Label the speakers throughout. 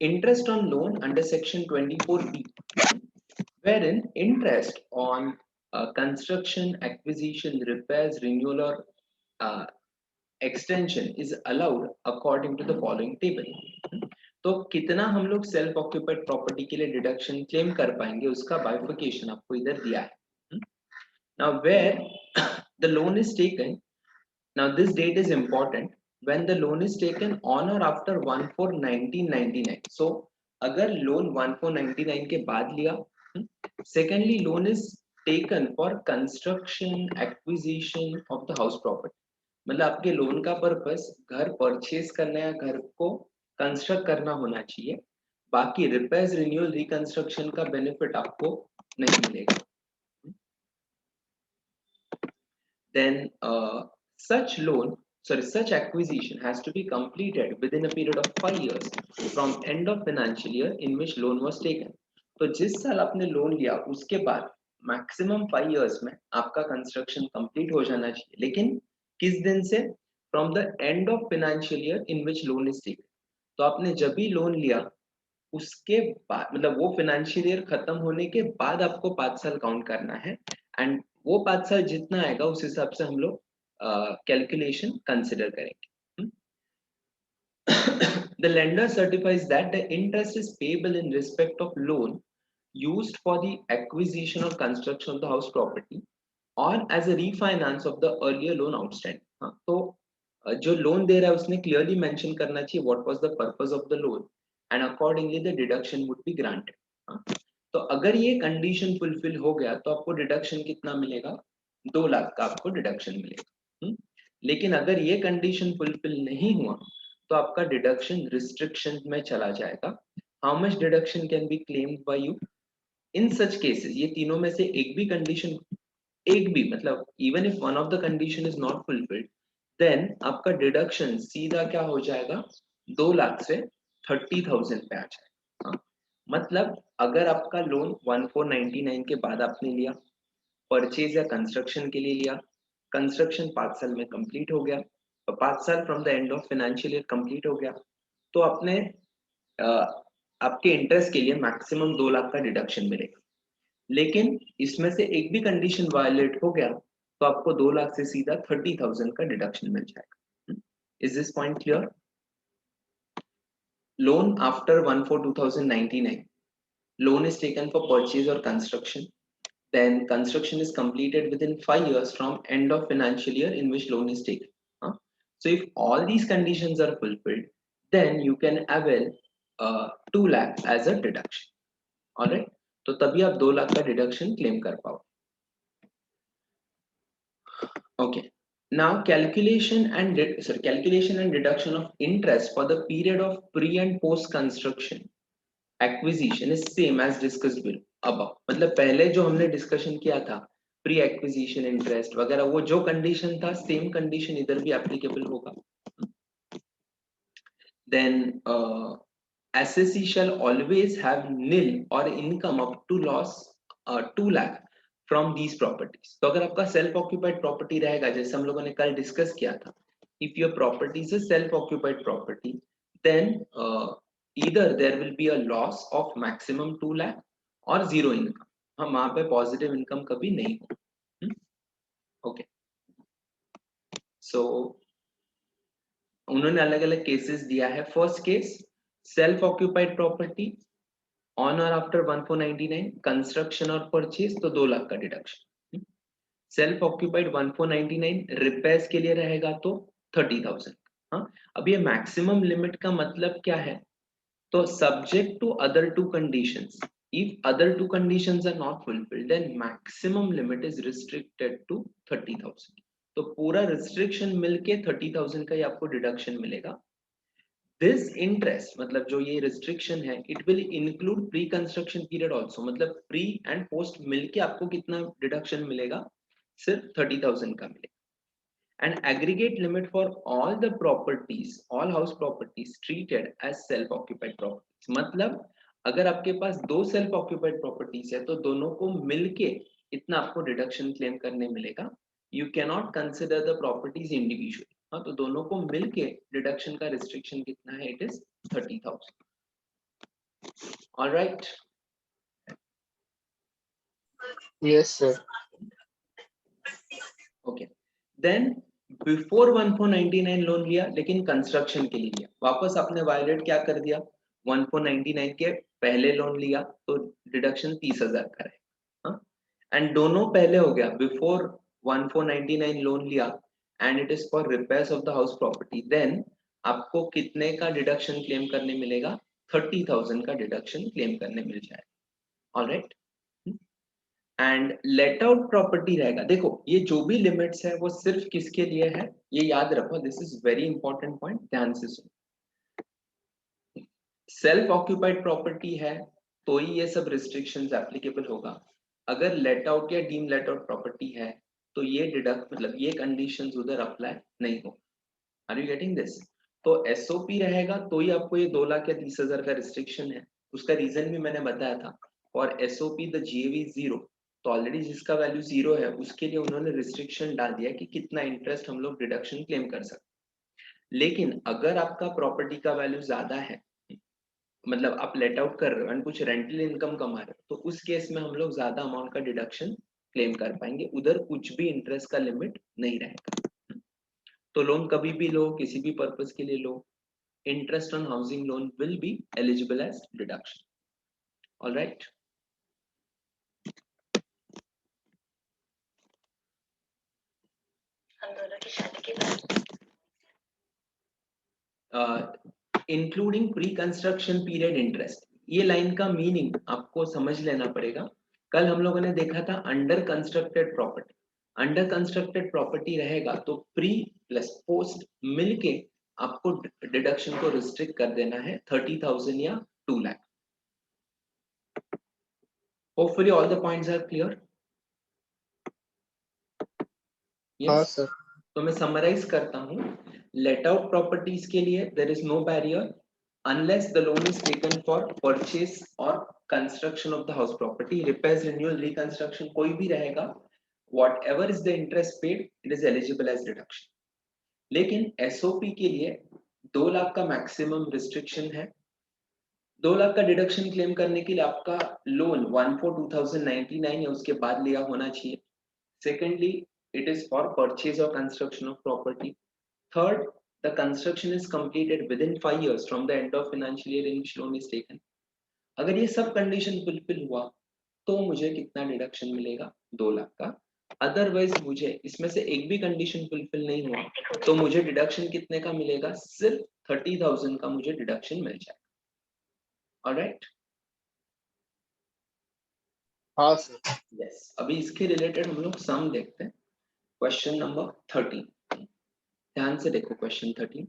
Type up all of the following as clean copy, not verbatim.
Speaker 1: interest on loan under section 24B, wherein interest on construction, acquisition, repairs, renewal or extension is allowed according to the following table. तो कितना हम लोग self occupied property के लिए deduction claim कर पाएंगे उसका बाइफिकेशन आपको इधर दिया है. Now where the loan is taken, now this date is important, when the loan is taken on or after 1/4/1999. So अगर लोन 1/4/99 के बाद लिया, secondly loan is taken for construction acquisition of the house property. मतलब आपके loan का purpose घर purchase करना या घर को कंस्ट्रक्ट करना होना चाहिए, बाकी रिपेयर्स, रिन्यूअल, रिकंस्ट्रक्शन का बेनिफिट आपको नहीं मिलेगा. Then such acquisition has to be completed within a period of 5 years from end of financial year in which loan was taken. तो जिस साल आपने लोन लिया उसके बाद मैक्सिमम 5 years में आपका कंस्ट्रक्शन कंप्लीट हो जाना चाहिए, लेकिन किस दिन से? From the end of financial year in which loan is taken. तो आपने जब भी लोन लिया उसके बाद, मतलब वो फाइनेंशियल ईयर खत्म होने के बाद आपको 5 साल काउंट करना है, एंड वो 5 साल जितना आएगा उस हिसाब से हम लोग कैलकुलेशन कंसिडर करेंगे. The lender certifies that the interest is payable in respect of loan used for the acquisition or construction of the house property or as a refinance of the earlier loan outstanding. तो जो loan दे रहा है उसने clearly mention करना चाहिए what was the purpose of the loan and accordingly the deduction would be granted. तो अगर ये कंडीशन फुलफिल हो गया तो आपको डिडक्शन कितना मिलेगा? 2 लाख का आपको डिडक्शन मिलेगा. लेकिन अगर ये कंडीशन फुलफिल नहीं हुआ तो आपका डिडक्शन रिस्ट्रिक्शन में चला जाएगा. How much deduction can be claimed by you in such cases? ये तीनों में से एक भी कंडीशन, एक भी मतलब even if one of the condition is not fulfilled, then आपका डिडक्शन सीधा क्या हो जाएगा? 2 लाख से 30,000 पे आ जाएगा. मतलब अगर आपका लोन 1/4/99 के बाद आपने लिया, परचेज या कंस्ट्रक्शन के लिए लिया, कंस्ट्रक्शन 5 साल में कंप्लीट हो गया, 5 साल from the end of financial year complete हो गया, तो आपने आपके इंटरेस्ट के लिए मैक्सिमम 2 लाख का डिडक्शन मिलेगा. लेकिन इसमें से एक भी कंडीशन वायलेट हो गया तो आपको 2 लाख से सीधा 30,000 का डिडक्शन मिल जाएगा. Is this point clear? Loan after 1/4/2099, loan is taken for purchase or construction, then construction is completed within 5 years from end of financial year in which loan is taken. So if all these conditions are fulfilled, then you can avail 2 lakh as a deduction. All right, तो तभी आप 2 लाख का deduction claim कर पाओ. Okay, now calculation and deduction of interest for the period of pre and post construction acquisition is same as discussed above. मतलब पहले जो हमने डिस्कशन किया था प्री एक्विजिशन इंटरेस्ट वगैरह, वो जो कंडीशन था सेम कंडीशन इधर भी एप्लीकेबल होगा. Then assessee shall always have nil or income up to loss 2 lakh from these properties. तो अगर आपका सेल्फ ऑक्यूपाइड प्रॉपर्टी रहेगा, जैसे हम लोगों ने कल डिस्कस किया था, if your property is a self occupied property, then either there will be a loss of maximum 2 lakh or zero income. हम वहां पे पॉजिटिव इनकम कभी नहीं हो. ओके, सो उन्होंने अलग अलग केसेस दिया है. First case, self occupied property on और आफ्टर 1/4/99, कंस्ट्रक्शन और परचेज तो 2 लाख का डिडक्शन. सेल्फ ऑक्यूपाइड 1/4/99 रिपेयर्स के लिए रहेगा तो 30,000. हाँ, अब ये मैक्सिमम लिमिट का मतलब क्या है? तो subject to other two conditions, if other two conditions are not fulfilled then maximum limit is restricted to 30,000. तो पूरा रिस्ट्रिक्शन मिलके 30,000 का ही आपको डिडक्शन मिलेगा. दिस इंटरेस्ट मतलब जो ये रिस्ट्रिक्शन है, it will include pre construction period also. मतलब प्री एंड पोस्ट मिलके आपको कितना डिडक्शन मिलेगा? सिर्फ 30,000 का मिलेगा. And aggregate limit for all the properties, all house properties treated as self-occupied properties. मतलब अगर आपके पास 2 सेल्फ ऑक्यूपाइड प्रॉपर्टीज है तो दोनों को मिलके इतना आपको डिडक्शन क्लेम करने मिलेगा. You can not consider the properties individually. हाँ, तो दोनों को मिलके डिडक्शन का रिस्ट्रिक्शन कितना है? It is 30,000. All right.
Speaker 2: Yes, sir.
Speaker 1: Okay then before 1499 loan लिया लेकिन कंस्ट्रक्शन के लिए लिया, वापस आपने वायलेट क्या कर दिया, 1499 के पहले लोन लिया तो डिडक्शन 30,000 का है, एंड दोनों पहले हो गया बिफोर 1499 लोन लिया and it is for repairs of the house property, then आपको कितने का डिडक्शन क्लेम करने मिलेगा, 30,000 का डिडक्शन क्लेम करने मिल जाएगा। Alright, and let out property रहेगा। देखो ये जो भी लिमिट्स है वो सिर्फ किसके लिए है, ये याद रखो, this is very important point, ध्यान से सुनो। सेल्फ ऑक्यूपाइड प्रॉपर्टी है तो ही ये सब रिस्ट्रिक्शंस एप्लीकेबल होगा। अगर लेट आउट या डीम लेट आउट प्रॉपर्टी है तो ये डिडक्ट मतलब ये कंडीशंस उधर अप्लाई नहीं हो। Are you getting this? तो एसओपी रहेगा तो ही आपको ये 2 लाख या 30,000 का रिस्ट्रिक्शन है। उसका रीजन भी मैंने बताया था, और एसओपी द जीएवी जीरो, तो ऑलरेडी जिसका वैल्यू जीरो है उसके लिए उन्होंने रिस्ट्रिक्शन डाल दिया कि कितना इंटरेस्ट हम लोग डिडक्शन क्लेम कर सकते। लेकिन अगर आपका प्रॉपर्टी का वैल्यू ज्यादा है, मतलब आप लेट आउट कर रहे हो एंड कुछ रेंटल इनकम कमा रहे हो, तो उस केस में हम लोग ज्यादा अमाउंट का डिडक्शन क्लेम कर पाएंगे, उधर कुछ भी इंटरेस्ट का लिमिट नहीं रहेगा। तो लोन कभी भी लो, किसी भी पर्पज के लिए लो, interest on housing loan will be eligible as deduction. All right. Including pre construction period interest, ये लाइन का मीनिंग आपको समझ लेना पड़ेगा। कल हम लोगों ने देखा था under constructed property, under constructed property रहेगा तो प्री प्लस पोस्ट मिलके आपको डिडक्शन को रिस्ट्रिक्ट कर देना है 30,000 या 2 lakh. Hopefully all the points are clear.
Speaker 2: हाँ
Speaker 1: यस,
Speaker 2: सर।
Speaker 1: तो मैं समराइज करता हूँ। लेट आउट प्रॉपर्टीज के लिए there is no barrier unless the loan is taken for purchase और construction of the house property, repairs renewal reconstruction कोई भी रहेगा, whatever is the interest paid it is eligible as deduction. लेकिन SOP के लिए 2 लाख का maximum restriction है। 2 लाख का डिडक्शन क्लेम करने के लिए आपका लोन 1/4/2099 या उसके बाद लिया होना चाहिए। Secondly, it is for purchase or construction of property. Third, the construction is completed within 5 years from the end of financial year in which loan is taken. अगर ये सब कंडीशन फुलफिल हुआ तो मुझे कितना डिडक्शन मिलेगा, 2 लाख का। अदरवाइज मुझे इसमें से एक भी कंडीशन फुलफिल नहीं हुआ तो मुझे डिडक्शन कितने का मिलेगा, सिर्फ 30,000 का मुझे डिडक्शन मिल जाएगा। ऑलराइट,
Speaker 2: हाँ सर।
Speaker 1: यस, अभी इसके रिलेटेड हम लोग सम देखते हैं। क्वेश्चन नंबर 13, ध्यान से देखो क्वेश्चन 13।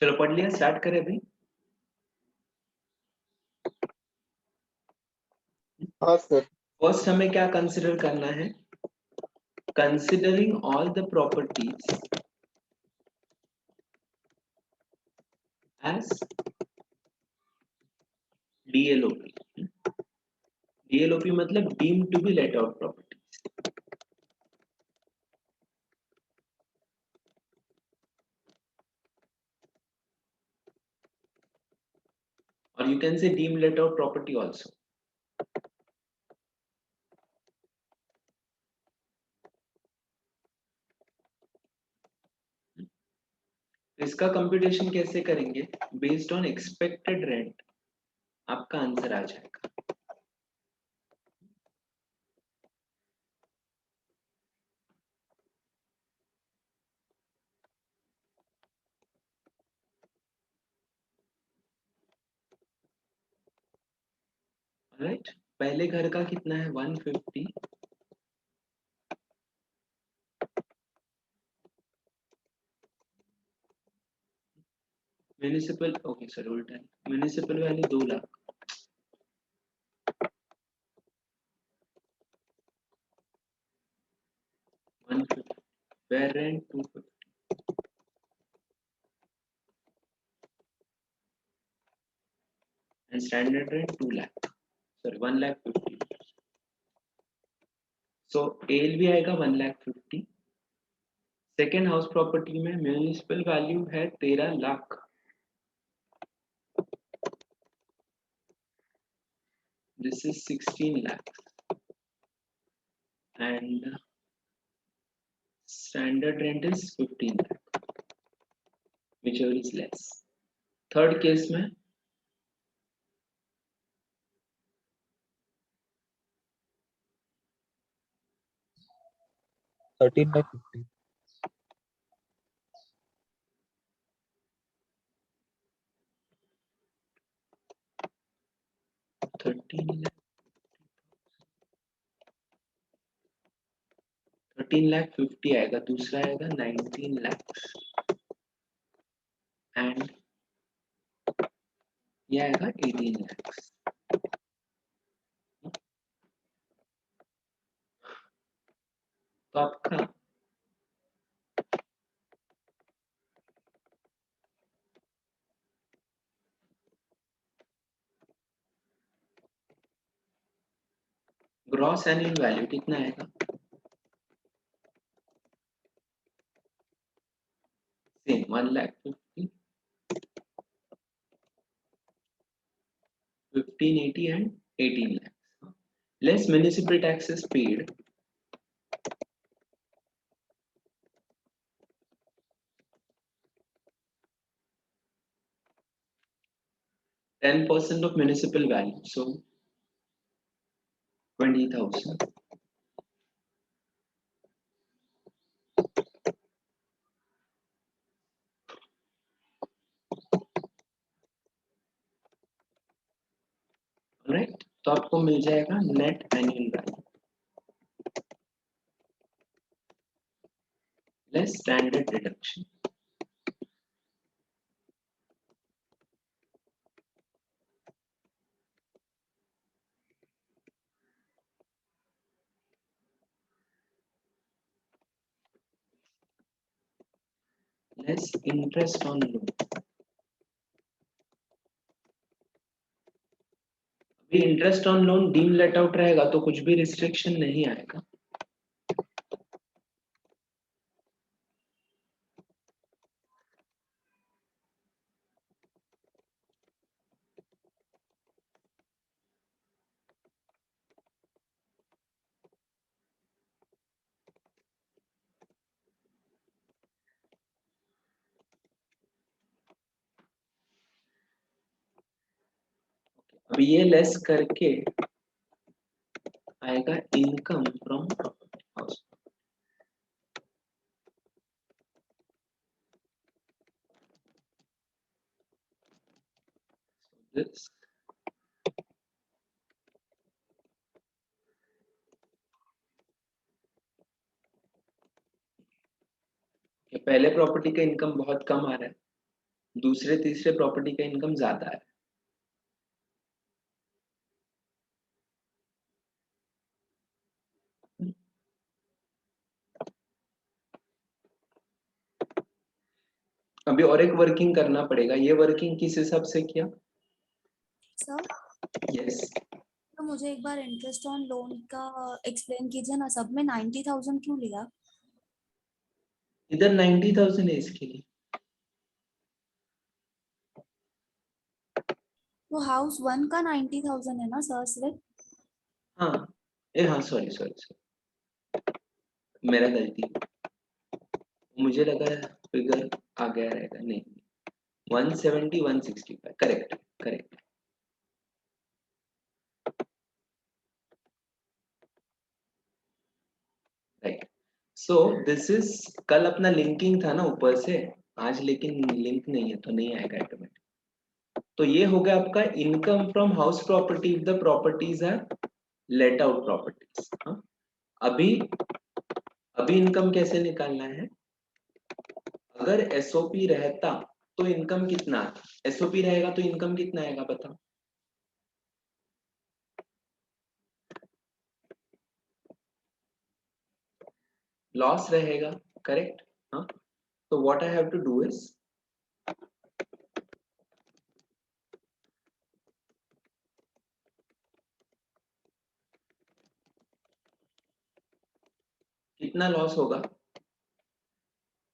Speaker 1: चलो पढ़ लिया, स्टार्ट करें अभी।
Speaker 2: हाँ सर।
Speaker 1: फर्स्ट हमें क्या कंसिडर करना है, considering all the properties as DLOP. DLOP मतलब deem to be let out property, और you can say deemed let out property also. इसका कंप्यूटेशन कैसे करेंगे, बेस्ड ऑन एक्सपेक्टेड रेंट आपका आंसर आ जाएगा। राइट, पहले घर का कितना है 150, म्यूनिसिपल, ओके सर उल्टा है, municipal value 2 lakh, 150, where rent 250 and standard rent 2 lakh, sorry 1 lakh 50। So L भी आएगा 1 लाख 50। सेकेंड हाउस प्रॉपर्टी में म्यूनिसिपल वैल्यू है 13 lakh, this is 16 lakh and standard rent is 15 lakh, whichever is less. Third case में
Speaker 3: 13 लाख 50।
Speaker 1: 13 लाख 50 आएगा, दूसरा आएगा 19 लाख एंड ये आएगा 18 लाख। तो आपका ग्रॉस एनुअल वैल्यू कितना आएगा, same 1 lakh 50, 1580 and 18 lakh, less municipal taxes paid, %10 of municipal value, so 20,000, right. तो आपको मिल जाएगा net annual value less standard deduction. Less interest on loan, अभी interest on loan deem let out रहेगा तो कुछ भी रिस्ट्रिक्शन नहीं आएगा। अभी ये लेस करके आएगा इनकम फ्रॉम हाउस, दिस पहले प्रॉपर्टी का इनकम बहुत कम आ रहा है, दूसरे तीसरे प्रॉपर्टी का इनकम ज्यादा है। अभी और एक वर्किंग करना पड़ेगा, ये वर्किंग किस हिसाब से किया?
Speaker 3: सर
Speaker 1: यस,
Speaker 3: तो मुझे एक बार इंटरेस्ट ऑन लोन का एक्सप्लेन कीजिए ना, सब में 90,000 क्यों लिया?
Speaker 1: इधर 90,000 है इसके लिए।
Speaker 3: तो हाउस 1 का 90,000 है ना सर सिर्फ?
Speaker 1: हाँ, हाँ, सॉरी सॉरी सॉरी, मेरा गलती, मुझे लगा फिगर आ गया रहेगा, नहीं, 170 165, correct correct. Right, so this is, कल अपना लिंकिंग था ना ऊपर से, आज लेकिन लिंक नहीं है तो नहीं आएगा ऑटोमेटिक। तो ये हो गया आपका income from house property if the properties are let out properties. हाँ, अभी अभी इनकम कैसे निकालना है? अगर एसओपी रहता तो इनकम कितना, एसओपी रहेगा तो इनकम कितना आएगा बताओ? लॉस रहेगा, करेक्ट। हाँ, तो what I have to do is, कितना लॉस होगा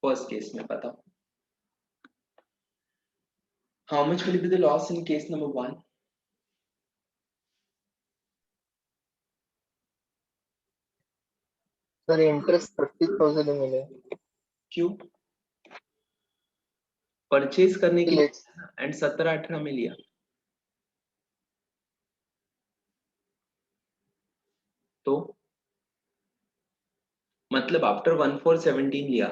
Speaker 1: फर्स्ट केस में बताओ? How much will be the loss in case number 1?
Speaker 2: Sir interest 30,000 ही मिले।
Speaker 1: क्यों? परचेज करने के
Speaker 2: लेट
Speaker 1: लिए एंड 17-18 में लिया, तो मतलब आफ्टर 1417 लिया,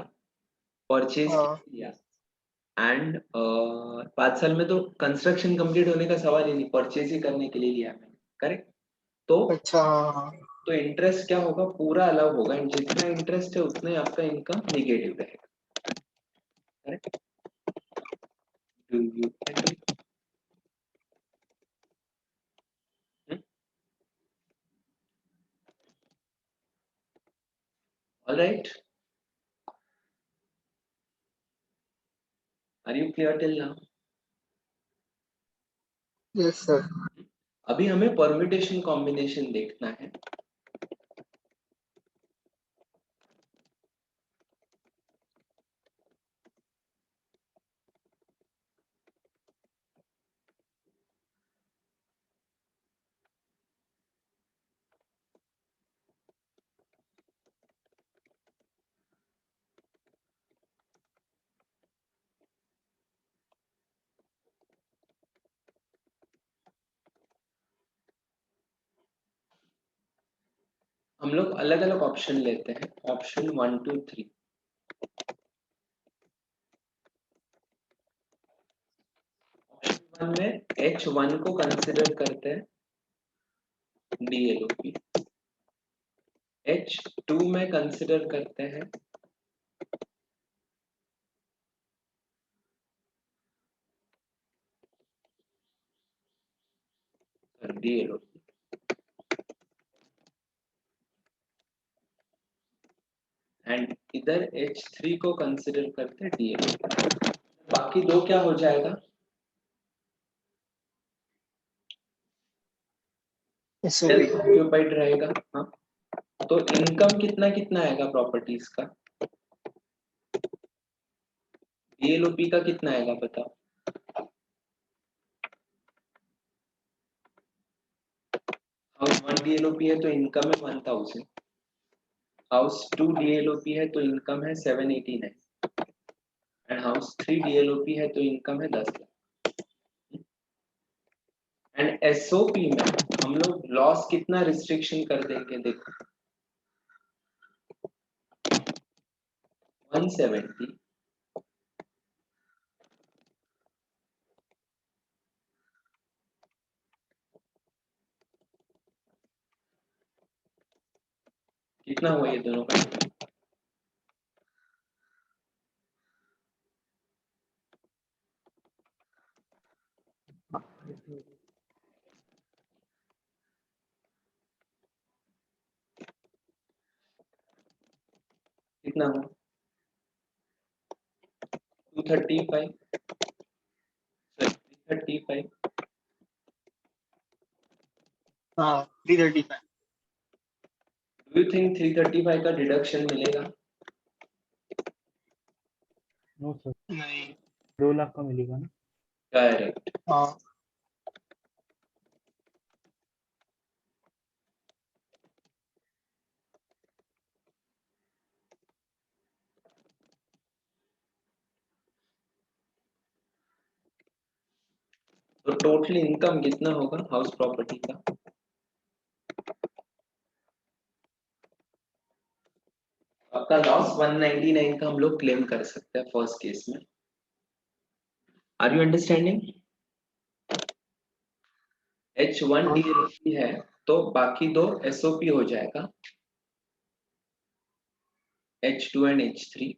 Speaker 1: परचेज
Speaker 2: हाँ
Speaker 1: लिया, एंड 5 साल में तो कंस्ट्रक्शन कंप्लीट होने का सवाल ही नहीं, परचेज ही करने के लिए लिया मैंने, करेक्ट। तो
Speaker 2: अच्छा हाँ हाँ
Speaker 1: तो इंटरेस्ट क्या होगा, पूरा अलग होगा, जितना इंटरेस्ट है उतना ही आपका इनकम नेगेटिव रहेगा, correct. Do you agree? Alright, are you clear till now?
Speaker 2: Yes sir.
Speaker 1: अभी हमें परम्यूटेशन कॉम्बिनेशन देखना है। हम लोग अलग अलग ऑप्शन लेते हैं, ऑप्शन 1 2 3। ऑप्शन 1 में H1 को कंसिडर करते हैं DLOP, H2 में कंसिडर करते हैं DLOP, एंड इधर H3 को कंसिडर करते हैं DLOP। बाकी दो क्या हो जाएगा?
Speaker 2: एसओपी।
Speaker 1: ऑक्यूपाइड रहेगा। हाँ, तो इनकम कितना कितना आएगा प्रॉपर्टीज का? DLOP का कितना आएगा बताओ? हाउस 1 DLOP है तो इनकम है 1000, हाउस 2 DLOP है तो इनकम है 789, एंड हाउस 3 DLOP है तो इनकम है 10 लाख। एंड एसओपी में हम लोग लॉस कितना रिस्ट्रिक्शन कर देंगे देखो, 170 कितना हुआ ये दोनों का? कितना हो 235 335
Speaker 2: हाँ 335
Speaker 1: डू यू थिंक 335 का डिडक्शन मिलेगा?
Speaker 4: नो सर,
Speaker 2: नहीं
Speaker 4: 2 लाख का मिलेगा ना।
Speaker 1: करेक्ट।
Speaker 2: हाँ
Speaker 1: तो टोटल इनकम कितना होगा हाउस प्रॉपर्टी का? आपका लॉस 199 का हम लोग क्लेम कर सकते हैं फर्स्ट केस में। Are you understanding? H1 DLP है तो बाकी दो SOP हो जाएगा H2 एंड H3।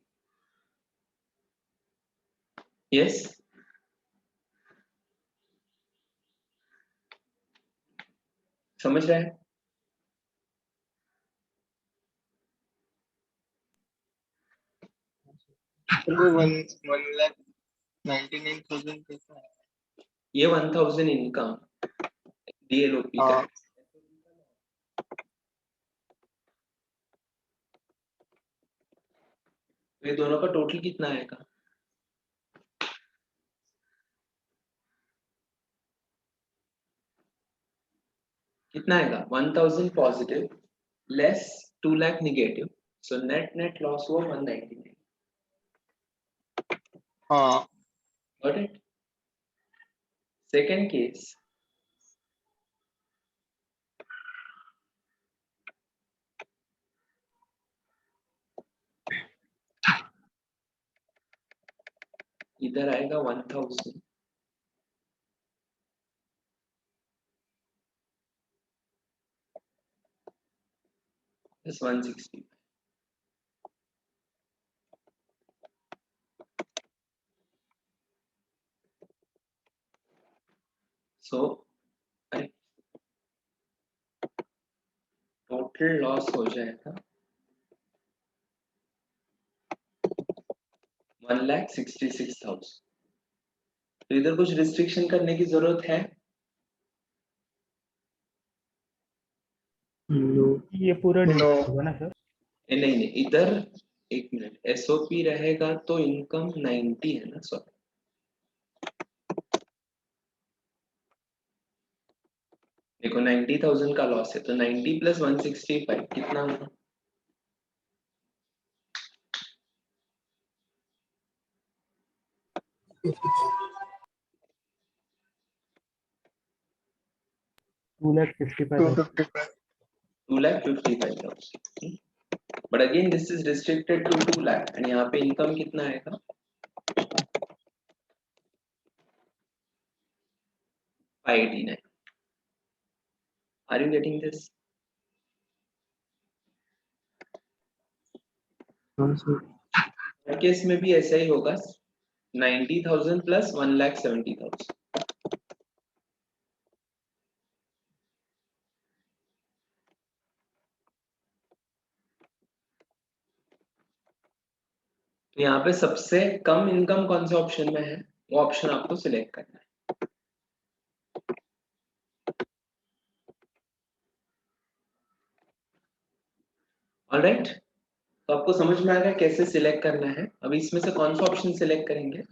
Speaker 1: यस समझ रहे हैं?
Speaker 2: तो वो 1,99,000 कैसा है?
Speaker 1: ये 1000 इनकम DLOP का
Speaker 2: हाँ
Speaker 1: है। तो ये दोनों का टोटल कितना आएगा? कितना आएगा? 1000 positive less 2 lakh negative, so net loss हुआ 199।
Speaker 2: हाँ
Speaker 1: गॉट इट? सेकंड केस, इधर आएगा 1000 प्लस 160। सो टोटल लॉस हो जाएगा 1,66,000। तो इधर कुछ रिस्ट्रिक्शन करने की जरूरत है?
Speaker 4: ये पूरा
Speaker 2: No.
Speaker 4: होगा ना सर?
Speaker 1: नहीं नहीं, इधर एक मिनट, SOP रहेगा तो इनकम 90 है ना? सॉरी, देखो 90,000 का लॉस है तो 90 प्लस 165 कितना होगा?
Speaker 4: Two lakh 55,000।
Speaker 2: 255
Speaker 1: 2,55,000। But again this is restricted to 2 lakh and यहाँ पे इनकम कितना आएगा? 589। Are you getting this? Case में भी ऐसा ही होगा, 90,000 प्लस 1,70,000। तो यहाँ पे सबसे कम इनकम कौन से ऑप्शन में है, वो ऑप्शन आपको सिलेक्ट करना है। ऑलराइट, तो आपको समझ में आ गया कैसे सिलेक्ट करना है। अभी इसमें से कौन सा ऑप्शन सिलेक्ट करेंगे?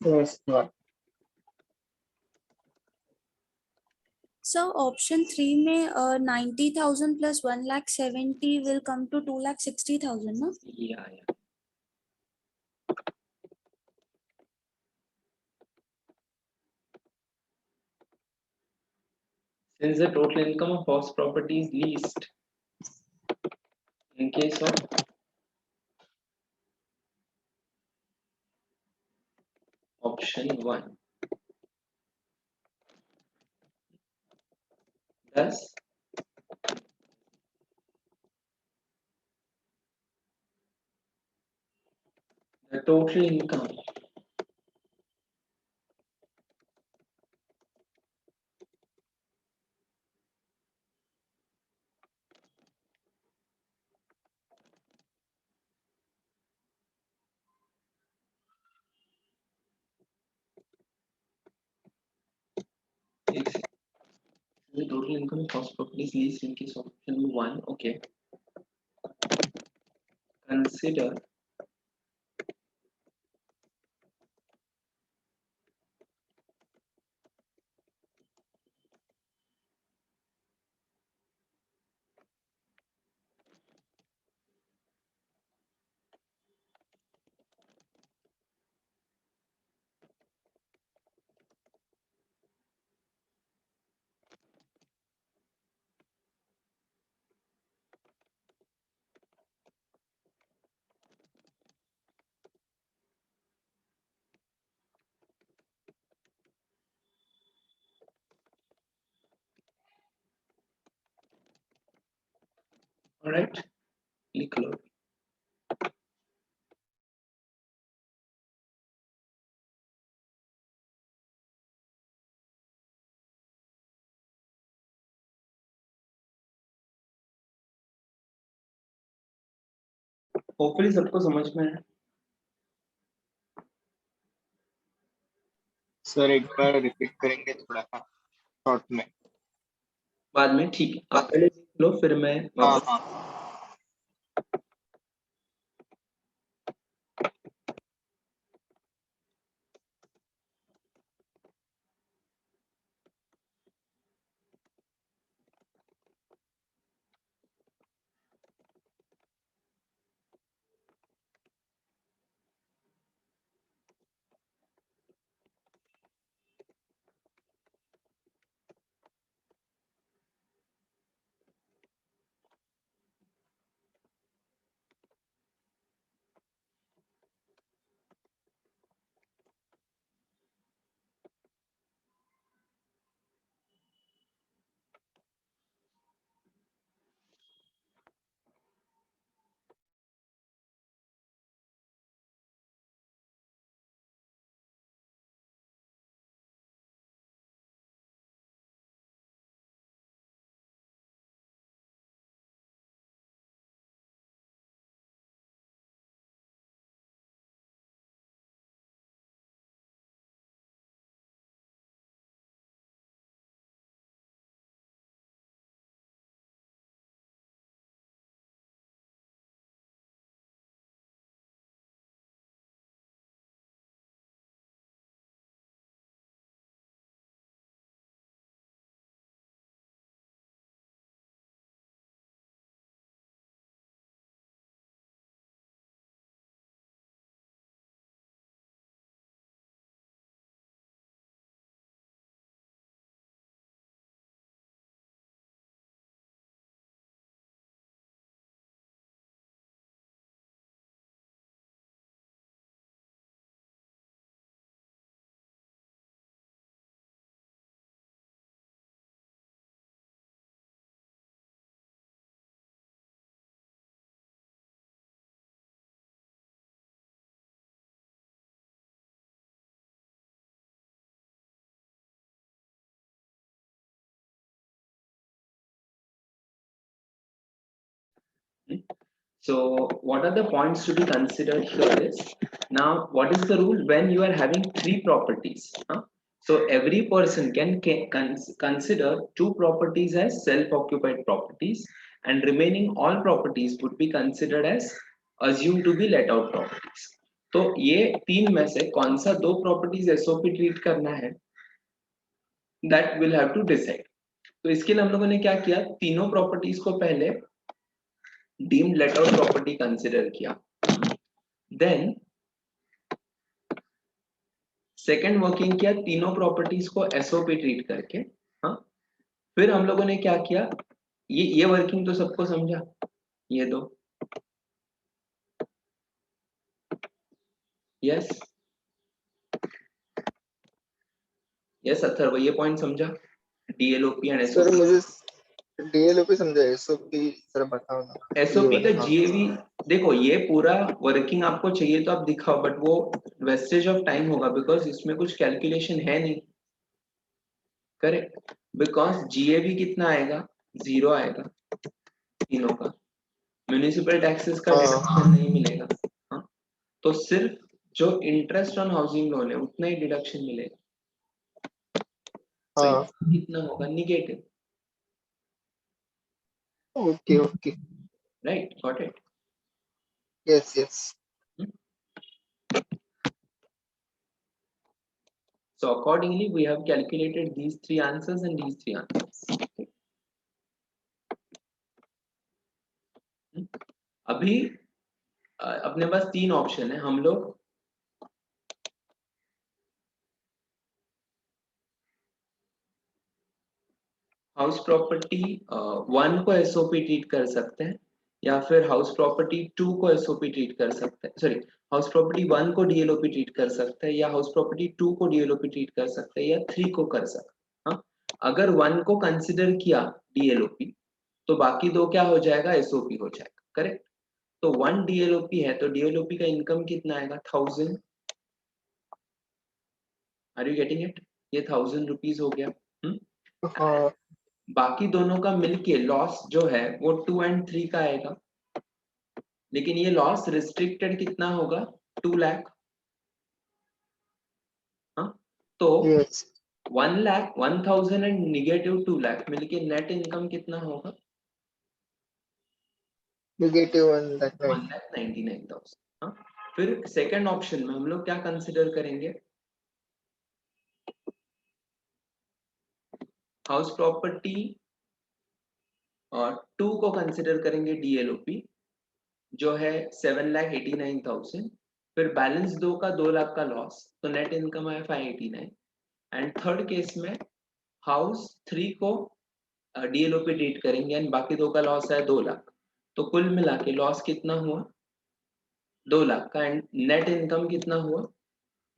Speaker 2: Yes, one.
Speaker 3: So option 3 में 90,000 plus 1,70,000 will come to 2,60,000 ना?
Speaker 1: या since the total income of house property is least in case of option 1, thus The total income. The total income of house properties leased in case of option 1. Okay. Consider all right. लिख लो. Hopefully सबको समझ में है.
Speaker 2: Sir एक बार repeat करेंगे थोड़ा सा short में.
Speaker 1: बाद में ठीक है. आप पहले लिख लो फिर मैं
Speaker 2: हाँ
Speaker 1: वापस.
Speaker 2: हाँ.
Speaker 1: So what are the points to be considered here is, now what is the rule when you are having 3 properties? So every person can consider 2 properties as self-occupied properties, and remaining all properties would be considered as assumed to be let out properties. तो ये 3 में से कौन सा 2 properties SOP treat करना है, that will have to decide. तो इसके लिए हम लोगों ने क्या किया, तीनों properties को पहले deemed late out property consider किया. देन सेकंड वर्किंग किया तीनों प्रॉपर्टीज को एसओपी ट्रीट करके. हाँ, फिर हम लोगों ने क्या किया, ये वर्किंग तो सबको समझा, ये दो. यस यस अथर्व, ये पॉइंट समझा, डीएलओपी एंड
Speaker 2: सर
Speaker 1: एसओपी.
Speaker 2: मुझे डीएलओपी समझा, एसओपी जरा बताओ ना।
Speaker 1: एसओपी का
Speaker 2: हाँ।
Speaker 1: जीएवी, देखो ये पूरा वर्किंग आपको चाहिए तो आप दिखाओ, बट वो वेस्टेज ऑफ टाइम होगा बिकॉज इसमें कुछ कैलकुलेशन है नहीं। करेक्ट, बिकॉज जीएवी कितना आएगा, 0 आएगा तीनों का। म्युनिसिपल टैक्सेस का
Speaker 2: हाँ।
Speaker 1: डिडक्शन नहीं मिलेगा। हाँ, तो सिर्फ जो इंटरेस्ट ऑन हाउसिंग लोन है उतना ही डिडक्शन मिलेगा। तो
Speaker 2: हाँ।
Speaker 1: कितना होगा, negative.
Speaker 2: Okay okay.
Speaker 1: Right, got it.
Speaker 2: Yes yes.
Speaker 1: So accordingly, we have calculated these three answers and these three answers. Okay. अभी अपने पास तीन ऑप्शन है। हम लोग हाउस प्रॉपर्टी 1 को एसओपी ट्रीट कर सकते हैं, या फिर हाउस प्रॉपर्टी 2 को एसओपी ट्रीट कर सकते हैं, सॉरी, हाउस प्रॉपर्टी 1 को डीएलओपी ट्रीट कर सकते हैं, या हाउस प्रॉपर्टी 2 को डीएलओपी ट्रीट कर सकते हैं, या 3 को कर सकते हैं। हाँ, अगर 1 को कंसिडर किया डीएलओपी तो बाकी दो क्या हो जाएगा, एसओपी हो जाएगा। करेक्ट, तो 1 डीएलओपी है तो डीएलओपी का इनकम कितना आएगा, 1000। Are you getting it? ये 1000 रुपीज हो गया।
Speaker 2: हाँ।
Speaker 1: बाकी दोनों का मिलके लॉस जो है वो 2 and 3 का आएगा, लेकिन ये लॉस रिस्ट्रिक्टेड कितना होगा, 2 लाख। हाँ, तो
Speaker 2: yes.
Speaker 1: 1 lakh 1000 and negative 2 lakh मिलके नेट इनकम कितना होगा,
Speaker 2: नेगेटिव 1 लाख
Speaker 1: 1,99,000। हाँ, फिर सेकंड ऑप्शन में हम लोग क्या कंसिडर करेंगे, हाउस प्रॉपर्टी और 2 को कंसिडर करेंगे डीएलओपी जो है 7,89,000। फिर बैलेंस दो का 2 लाख का लॉस, तो नेट इनकम है 589। एंड थर्ड केस में हाउस 3 को डीएलओपी ट्रीट करेंगे एंड बाकी दो का लॉस है 2 लाख। तो कुल मिला के लॉस कितना हुआ, 2 लाख का, एंड नेट इनकम कितना हुआ,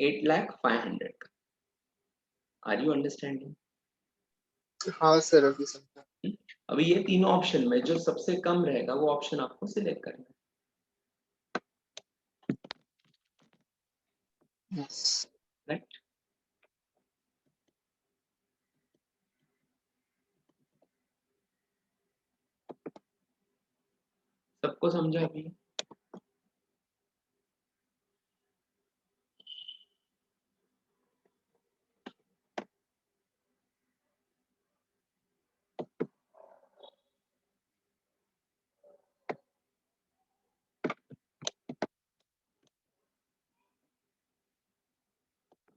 Speaker 1: 8,05,000 का। Are you understanding?
Speaker 2: हाँ सर, अभी समझा।
Speaker 1: अभी ये तीनों ऑप्शन में जो सबसे कम रहेगा वो ऑप्शन आपको सिलेक्ट करना है।
Speaker 2: यस।
Speaker 1: राइट, सबको समझा अभी?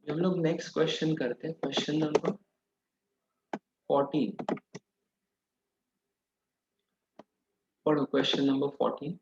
Speaker 1: हम लोग नेक्स्ट क्वेश्चन करते हैं, क्वेश्चन नंबर 14। पढ़ो क्वेश्चन नंबर 14।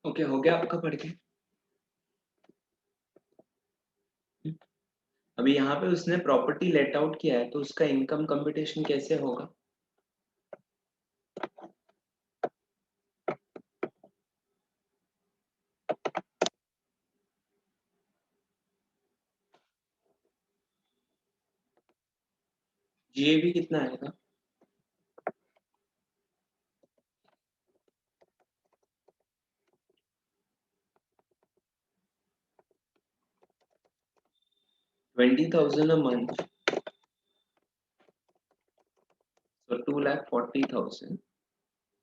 Speaker 1: ओके, हो गया आपका पढ़ के? अभी यहाँ पे उसने प्रॉपर्टी लेट आउट किया है, तो उसका इनकम कंप्यूटेशन कैसे होगा? जीएबी कितना आएगा? $20,000 a month, so 2,40,000.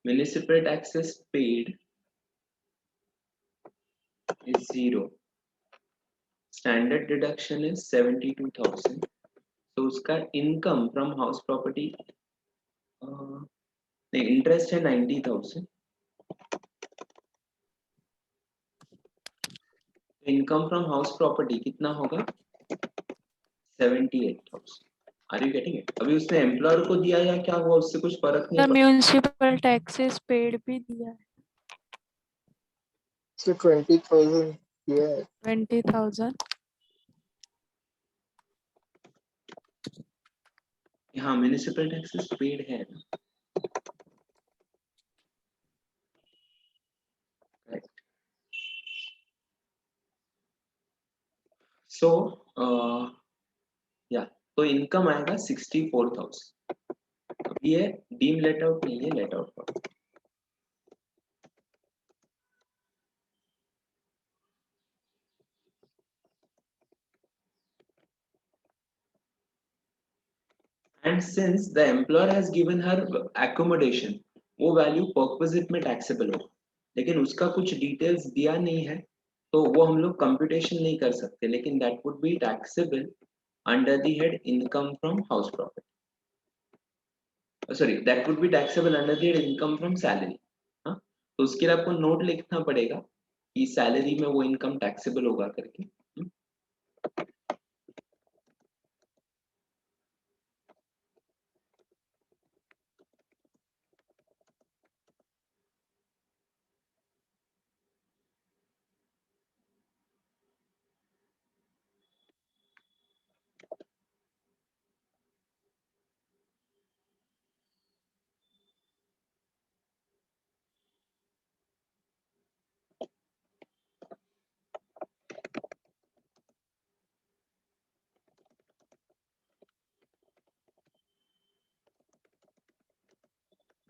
Speaker 1: Municipal taxes paid is 0. Standard deduction is 72,000. So उसका income from house property, नहीं, interest है 90,000. Income from house property कितना होगा? 78,000. Are you getting it? अभी उसने एम्प्लॉयर को दिया या क्या हुआ, उससे कुछ फर्क नहीं
Speaker 5: सर
Speaker 1: पड़ता.
Speaker 5: म्यूनिसिपल टैक्सेस पेड भी दिया है
Speaker 2: So 20,000. Yeah.
Speaker 5: 20,000.
Speaker 1: हाँ, म्यूनिसिपल टैक्सेस पेड है ना. सो या तो इनकम आएगा 64,000. अब ये डीम लेट आउट नहीं है, let out. And since the employer has given her accommodation, वो वैल्यू परक्विजिट में टैक्सेबल होगा, लेकिन उसका कुछ डिटेल्स दिया नहीं है, तो वो हम लोग कंप्यूटेशन नहीं कर सकते, लेकिन that would be taxable under the head income from house property. Sorry, that would be taxable under the head income from salary. हाँ, तो उसके लिए आपको नोट लिखना पड़ेगा कि सैलरी में वो इनकम टैक्सेबल होगा करके.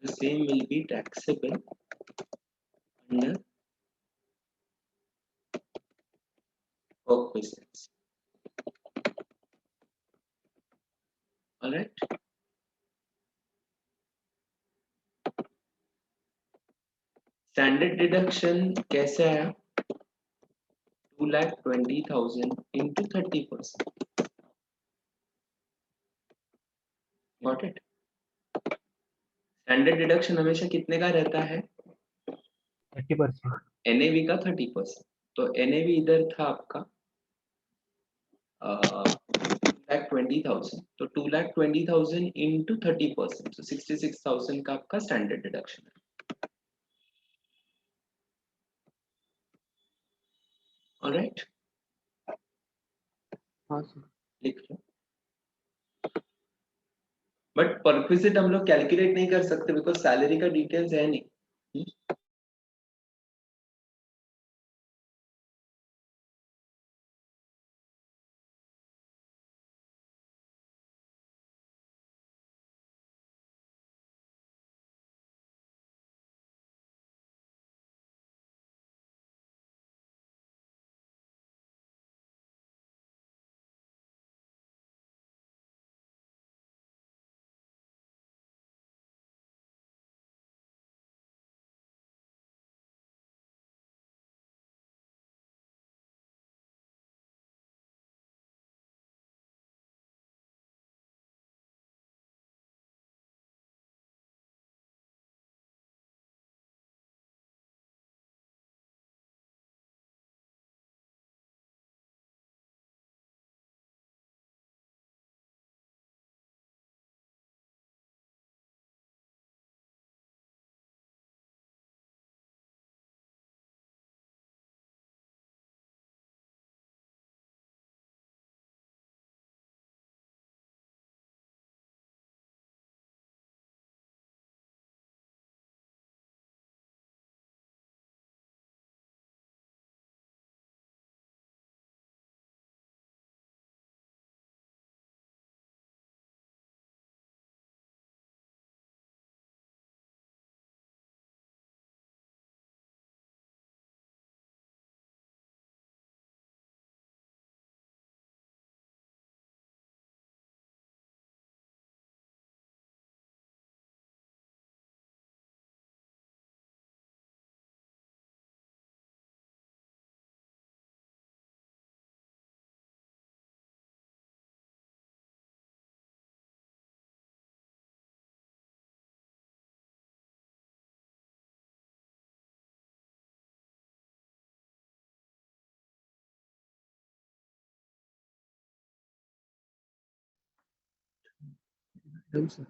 Speaker 1: The same will be taxable under perquisites. All right. Standard deduction कैसे आया? 2,20,000 into 30%. Got it? Standard deduction हमेशा कितने का रहता है?
Speaker 4: 30%.
Speaker 1: एनएवी का 30%. तो एनएवी इधर था आपका 2,20,000, तो 2,20,000 into 30%, तो 66,000 का आपका स्टैंडर्ड डिडक्शन है. ऑलराइट,
Speaker 2: हाँ सर.
Speaker 1: लिख लो. बट परक्विजिट हम लोग कैलकुलेट नहीं कर सकते बिकॉज सैलरी का डिटेल्स है नहीं.
Speaker 4: True, sir.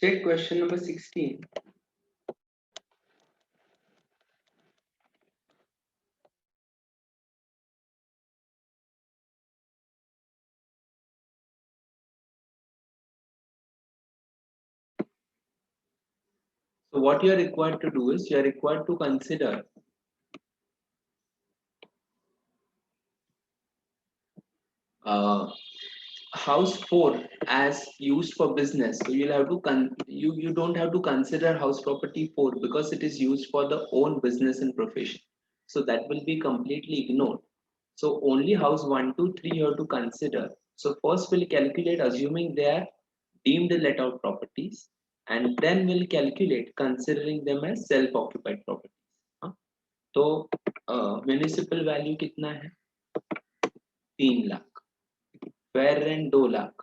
Speaker 1: Check question number 16. So what you are required to do is you are required to consider house 4 as used for business. So you'll have to you don't have to consider house property 4 because it is used for the own business and profession. So that will be completely ignored. So only house 1, 2, 3 you have to consider. So first we'll calculate assuming they are deemed let out properties, and then we'll calculate considering them as self-occupied properties. हाँ? तो municipal value कितना है 3 lakh, fair rent 2 lakh,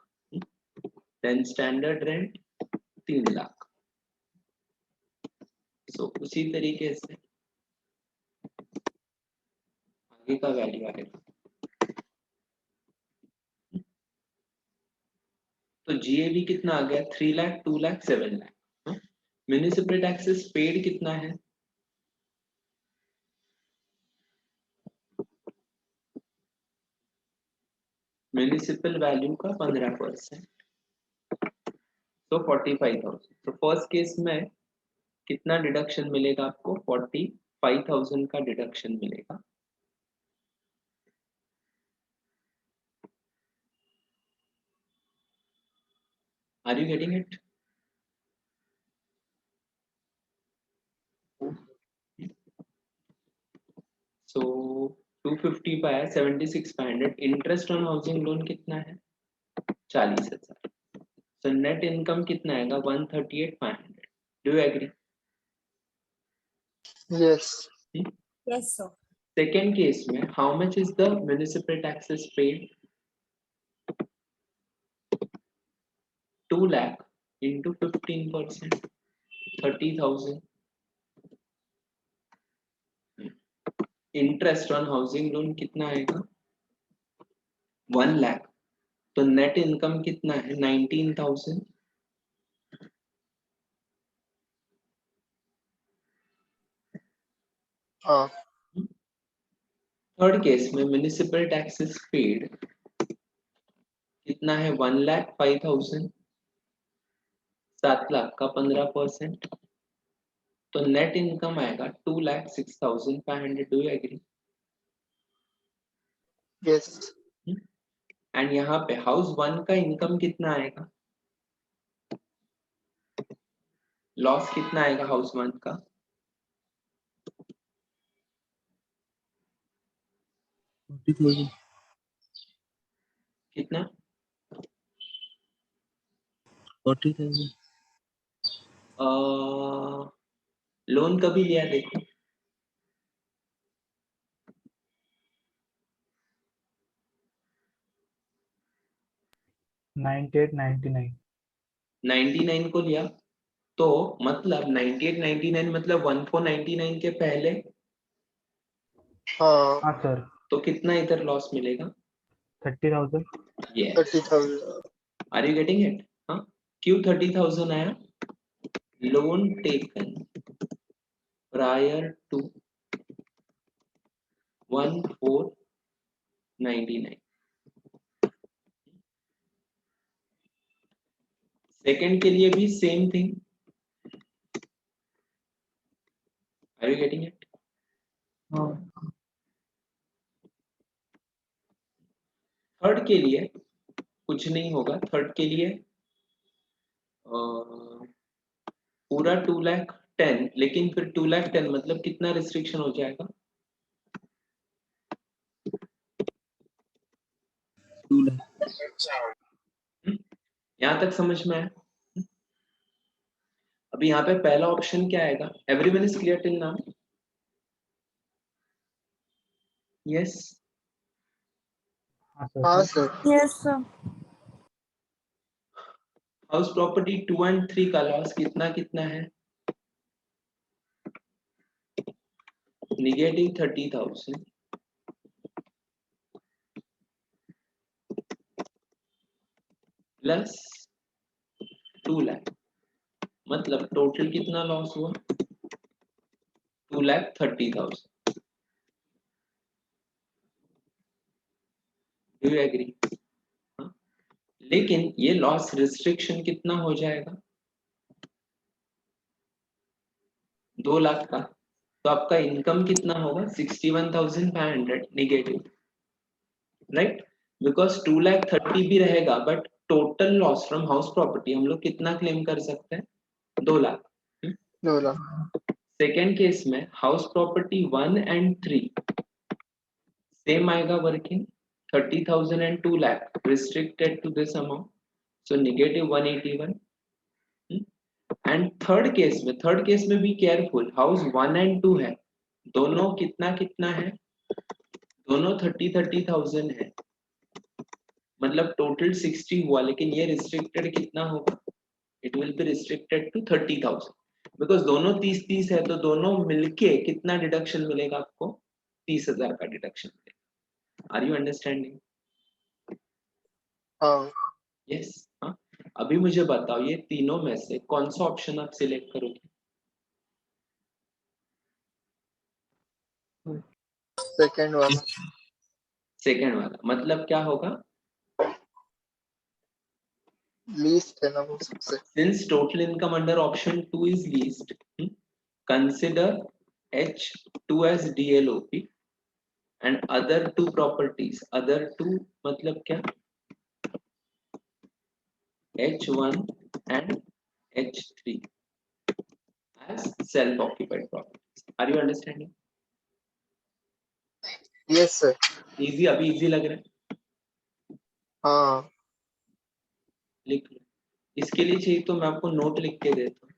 Speaker 1: then standard rent 3 lakh. So उसी तरीके से आगे का value आएगा. तो जीएबी कितना आ गया 3 lakh, 2 lakh, 7 lakh. Municipal taxes paid कितना है म्युनिसिपल वैल्यू का 15%, तो 45,000. तो फर्स्ट केस में कितना डिडक्शन मिलेगा आपको 45,000 का डिडक्शन मिलेगा. Are you getting it? So 250 पाया 76,500. इंटरेस्ट ऑन हाउसिंग लोन कितना है 40,000. सो नेट इनकम कितना आएगा 138,500. Do you agree?
Speaker 2: Yes.
Speaker 3: Yes, sir.
Speaker 1: Second case में how much is the municipal taxes paid 2 lakh into 15%, 30,000. Interest on housing loan कितना आएगा 1 लाख. तो net income कितना है 19,000
Speaker 2: हाँ
Speaker 1: थर्ड केस में म्युनिसिपल टैक्सेस पेड कितना है 1,05,000, 7 लाख का 15%, तो नेट इनकम आएगा 2,06,500. Do you agree?
Speaker 2: Yes
Speaker 1: and यहाँ पे हाउस वन का इनकम कितना आएगा, लॉस कितना आएगा हाउस वन का?
Speaker 4: 40,000.
Speaker 1: कितना?
Speaker 4: 40,000.
Speaker 1: लोन कभी लिया देखो?
Speaker 4: $98, $99.
Speaker 1: 99 को लिया, तो मतलब 98 99 मतलब 1499 के पहले,
Speaker 2: हाँ
Speaker 4: हाँ सर.
Speaker 1: तो कितना इधर लॉस मिलेगा?
Speaker 4: 30,000.
Speaker 1: ये
Speaker 2: 30,000
Speaker 1: आर यू गेटिंग इट? हाँ, क्यों 30,000 आया? Loan taken prior to 1499. Second के लिए भी same thing. Are you getting it? Third के लिए कुछ नहीं होगा. थर्ड के लिए पूरा 2,10,000, लेकिन फिर 2,10,000 मतलब कितना रिस्ट्रिक्शन हो जाएगा?
Speaker 4: 2 lakh.
Speaker 1: यहाँ तक समझ में आया? अभी यहाँ पे पहला ऑप्शन क्या आएगा? Everyone is clear till now? Yes.
Speaker 4: हाँ सर.
Speaker 2: हाँ sir
Speaker 3: Yes, sir.
Speaker 1: House property 2 and 3 का लॉस कितना कितना है? -30,000 प्लस 2 लाख, मतलब टोटल कितना लॉस हुआ? 2,30,000. Do you agree? लेकिन ये लॉस रिस्ट्रिक्शन कितना हो जाएगा? 2 लाख का. तो आपका इनकम कितना होगा? 61,500 नेगेटिव, राइट? बिकॉज 2,30,000 भी रहेगा, but total loss from house property हम लोग कितना क्लेम कर सकते हैं? 2 लाख.
Speaker 2: 2 लाख
Speaker 1: सेकेंड केस में हाउस प्रॉपर्टी 1 and 3 सेम आएगा working, 30,000 and 2 lakh restricted to this amount, so -181. And third case में भी केयरफुल, हाउस 1 and 2 है, दोनों कितना कितना है? दोनों 30,000 है, मतलब टोटल 60 हुआ, लेकिन ये रिस्ट्रिक्टेड कितना होगा? It will be restricted to 30,000, because दोनों 30-30 है, तो दोनों मिलके कितना डिडक्शन मिलेगा आपको? 30,000 का डिडक्शन मिलेगा. Are you understanding?
Speaker 2: हाँ
Speaker 1: यस. हाँ, अभी मुझे बताओ ये तीनों में से कौन सा ऑप्शन आप सिलेक्ट करोगे?
Speaker 2: सेकंड वाला
Speaker 1: सेकेंड वाला. मतलब क्या होगा?
Speaker 2: लीस्ट है ना वो सबसे
Speaker 1: Since total income under option 2 is least, consider H2 as DLOP and other two properties. Other two मतलब क्या? H1 and H3 as self-occupied properties. Are you understanding?
Speaker 2: Yes sir
Speaker 1: Easy, अभी easy लग रहा है?
Speaker 2: हाँ
Speaker 1: लिख लो. इसके लिए चाहिए तो मैं आपको नोट लिख के देता हूँ.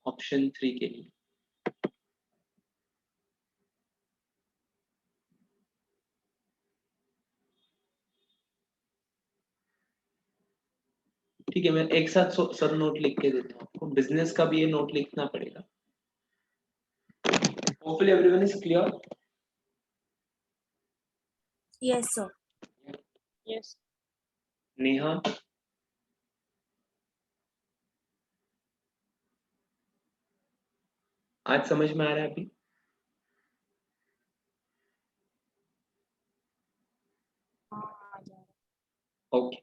Speaker 1: ऑप्शन 3 के लिए ठीक है, मैं एक साथ सब नोट लिख के देता हूँ आपको. बिजनेस का भी ये नोट लिखना पड़ेगा. Hopefully everyone is clear.
Speaker 3: Yes, sir.
Speaker 5: Yes.
Speaker 1: Neha, आज समझ में आ रहा है अभी?
Speaker 5: हाँ आ जा रहा है।
Speaker 1: ओके।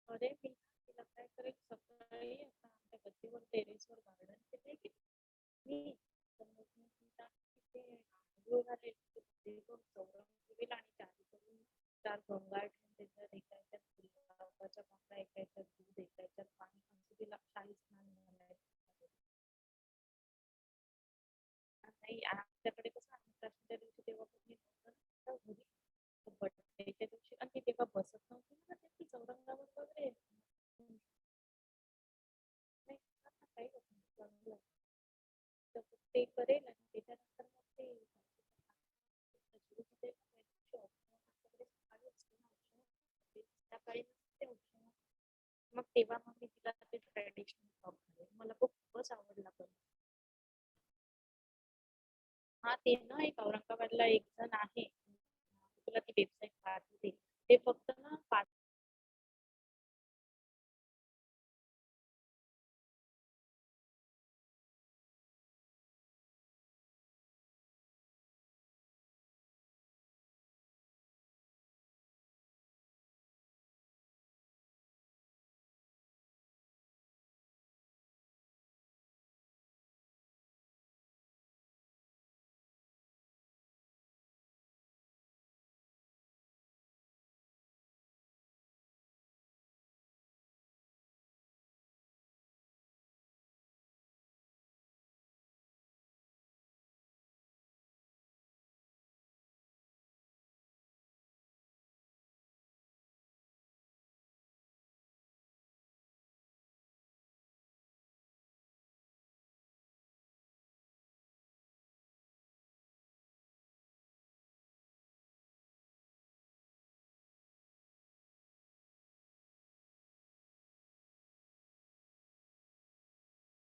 Speaker 5: अरे मी तिला काय करेल सकाळी आता आमच्या गच्चीवर टेरेसवर गार्डन केलंय की मी तर मग मी तिला तिथे आंघोळ घालेल ते दोन चौरंग ठेवेल आणि चारी करून 4 गंगा ठेवून त्याच्यात एका ह्याच्यात गुलाबाच्या पाकळ्या, एका ह्याच्यात दूध, एका ह्याच्यात पाणी असं तिला शाही स्नान घालायचं. नाही आमच्याकडे कसं अन्नप्राशनच्या दिवशी तेव्हा कोणी नव्हतं ना घरी. तर बर्थडेच्या दिवशी आणि ती तेव्हा बसत नव्हती ना ती चौरंगावर वगैरे. नाही आता काही होत नाही चांगलं आहे. तर मग ते करेल आणि त्याच्यानंतर मग ते तिथे आमच्याकडे सकाळी असते ना औषध सकाळी नसते औषध मग तेव्हा मग मी तिला ते ट्रॅडिशनल फ्रॉक घालेल मला खूपच आवडला पण हा ते ना एक औरंगाबादला एक जण आहे तुला ती वेबसाईट पाठवते ते फक्त